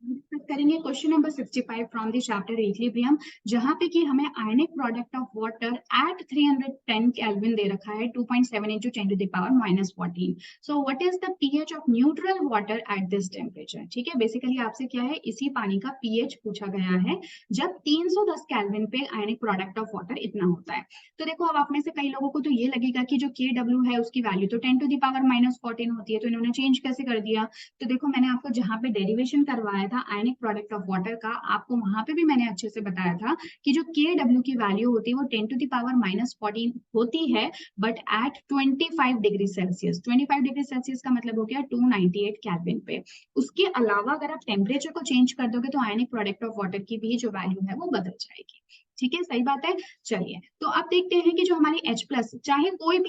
Discuss करेंगे question number 65 from the chapter equilibrium, जहां पे कि हमें ionic product of water at 310 kelvin दे रखा है 2.7 into 10 to the power minus 14. So what is the pH of neutral water at this temperature. ठीक है, बेसिकली आपसे क्या है, इसी पानी का पीएच पूछा गया है जब 310 केल्विन पे आयनिक प्रोडक्ट ऑफ वाटर इतना होता है। तो देखो, अब आप में से कई लोगों को तो ये लगेगा कि जो KW है उसकी वैल्यू तो 10 to the power minus 14 होती है, तो इन्होंने चेंज कैसे कर दिया। तो देखो, मैंने आपको जहां पे डेरिवेशन करवाया था आयनिक प्रोडक्ट ऑफ वाटर का, आपको वहां पे भी मैंने अच्छे से बताया था कि जो KW की वैल्यू होती है वो 10 to the power minus 14 होती है, but at 25 degree Celsius. 25 degree Celsius का मतलब हो गया 298 केल्विन पे। उसके अलावा अगर आप टेम्परेचर को चेंज कर दोगे तो आयनिक प्रोडक्ट ऑफ वाटर की भी जो वैल्यू है वो बदल जाएगी। ठीक है, सही बात है। चलिए, तो अब देखते हैं कि जो हमारी H प्लस, चाहे कोई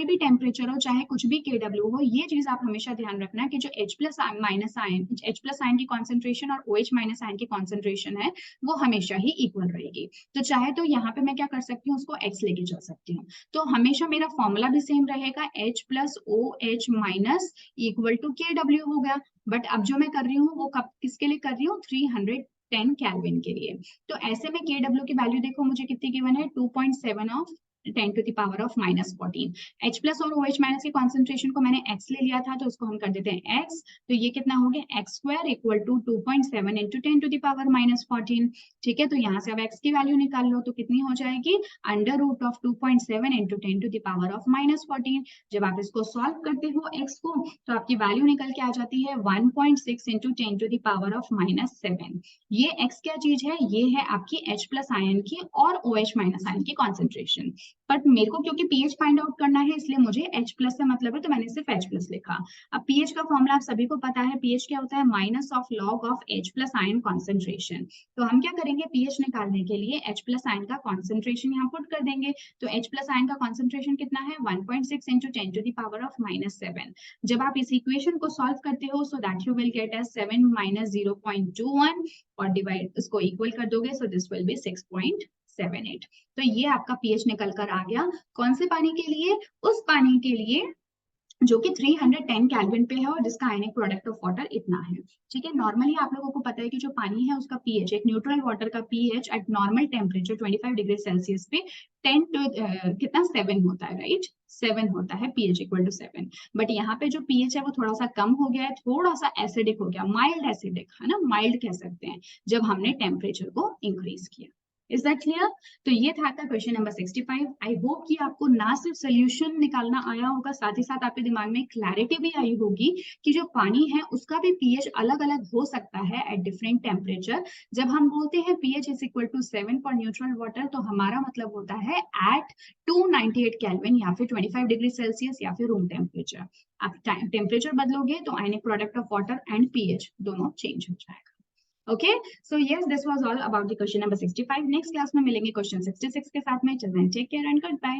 भी टेम्परेचर हो, चाहे कुछ भी KW हो, ये चीज आप हमेशा ध्यान रखना कि जो H plus minus ion, H plus ion की कॉन्सेंट्रेशन और OH माइनस आयन की कॉन्सेंट्रेशन है वो हमेशा ही इक्वल रहेगी। तो चाहे तो यहाँ पे मैं क्या कर सकती हूँ, उसको X लेके चल सकती हूँ। तो हमेशा मेरा फॉर्मूला भी सेम रहेगा, H plus OH minus equal to KW हो गया। बट अब जो मैं कर रही हूँ वो कब किसके लिए कर रही हूँ, 310 केल्विन के लिए। तो ऐसे में KW की वैल्यू देखो मुझे कितनी गिवन है, 2.7 of 10 to the power of minus 14. H plus और OH माइनस की कॉन्सेंट्रेशन को मैंने X ले लिया था, तो उसको हम कर देते हैं X। तो ये कितना हो गया, X square equal to 2.7 into 10 to the power minus 14। ठीक है, तो यहाँ से अब X की वैल्यू निकाल लो, तो कितनी हो जाएगी, under root of 2.7 into 10 to the power of minus 14। जब आप इसको सॉल्व करते हो X को, तो आपकी वैल्यू निकल के आ जाती है 1.6 into 10 to the power of minus 7। ये X क्या चीज है, ये है आपकी H प्लस आयन की और OH माइनस आयन की कॉन्सेंट्रेशन। बट मेरे को क्योंकि पीएच फाइंड आउट करना है, इसलिए मुझे H प्लस से मतलब है, तो मैंने सिर्फ H प्लस लिखा। अब पीएच का फॉर्मूला आप सभी को पता है, पीएच क्या होता है, minus of log of H plus ion concentration. तो हम क्या करेंगे, पीएच निकालने के लिए H प्लस आयन का कॉन्सेंट्रेशन यहाँ पुट कर देंगे। तो H प्लस आयन का कॉन्सेंट्रेशन कितना है, 1.6 into 10 to the power of minus 7। जब आप इस इक्वेशन को सॉल्व करते हो, so that you will get as 7 minus 0.21 और डिवाइड इसको इक्वल कर दोगे, सो दिस विल बी 6.78। तो ये आपका पीएच निकल कर आ गया। कौन से पानी के लिए, उस पानी के लिए जो कि 310 केल्विन पे है और जिसका आयनिक प्रोडक्ट ऑफ वाटर इतना है। ठीक है, नॉर्मली आप लोगों को पता है कि जो पानी है उसका पीएच, एक न्यूट्रल वाटर का pH eight normal temperature 25 degree Celsius पे 10 टू कितना 7 होता है, राइट, 7 होता है, पीएच इक्वल टू 7। बट यहाँ पे जो पीएच है वो थोड़ा सा कम हो गया है, थोड़ा सा एसिडिक हो गया, माइल्ड एसिडिक है ना, माइल्ड कह सकते हैं, जब हमने टेम्परेचर को इंक्रीज किया। Is that clear. तो ये था आपका क्वेश्चन नंबर 65। आई होप कि आपको ना सिर्फ सोल्यूशन निकालना आया होगा, साथ ही साथ आपके दिमाग में क्लैरिटी भी आई होगी कि जो पानी है उसका भी पीएच अलग अलग हो सकता है एट डिफरेंट टेम्परेचर। जब हम बोलते हैं pH is equal to 7 for neutral water, तो हमारा मतलब होता है एट 298 केल्विन या फिर 25 डिग्री सेल्सियस या फिर रूम टेम्परेचर। आप टेम्परेचर बदलोगे तो आयनिक product of water and pH दोनों चेंज हो जाएगा। Okay, so yes, this was all about the question number 65. Next class में मिलेंगे क्वेश्चन 66 के साथ में। चलते हैं, take care and good bye.